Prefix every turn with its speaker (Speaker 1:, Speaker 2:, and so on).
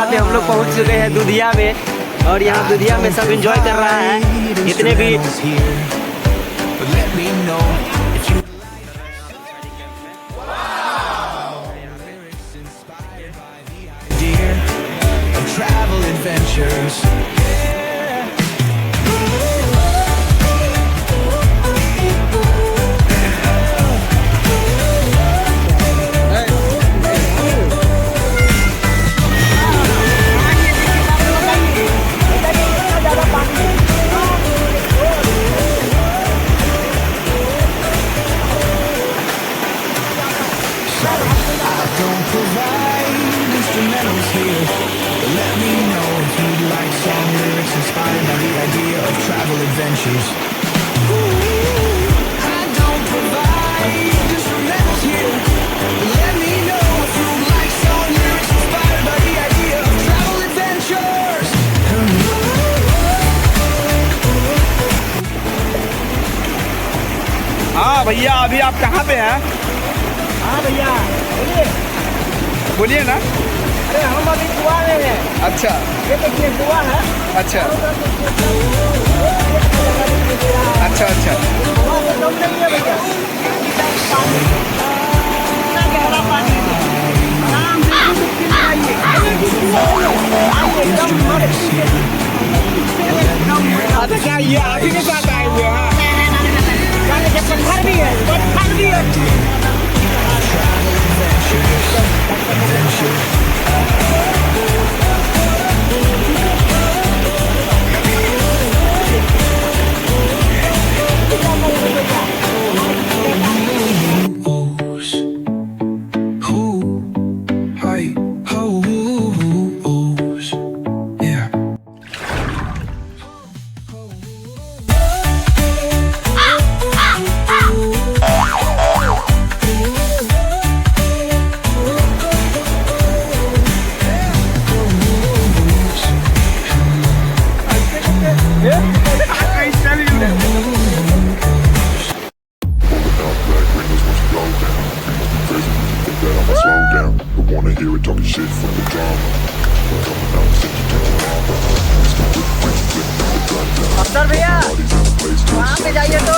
Speaker 1: यहाँ पे हम लोग पहुँच चुके हैं दुधिया में, और यहाँ दुधिया में सब एंजॉय कर रहा है जितने भी।
Speaker 2: Travel adventures. Adventures. I don't provide instrumentals here. Let me know if you like song lyrics inspired by the idea of travel adventures.
Speaker 3: हाँ भैया, अभी आप कहाँ पे हैं?
Speaker 1: हाँ भैया बोलिए।
Speaker 3: बोलिए ना।
Speaker 1: अरे हम अभी गोवा में हैं।
Speaker 3: अच्छा,
Speaker 1: ये देखिए गोवा है।
Speaker 3: अच्छा अच्छा अच्छा।
Speaker 1: गोवा में दम नहीं है भैया, इतना गहरा पानी है। आराम से डुबकी लगाइए, एकदम मस्त।
Speaker 3: अच्छा, क्या ये आप ही के साथ आए हुए हैं?
Speaker 1: पत्थर भी है, पत्थर भी है। अफसर भैया वहाँ पे जाइए तो।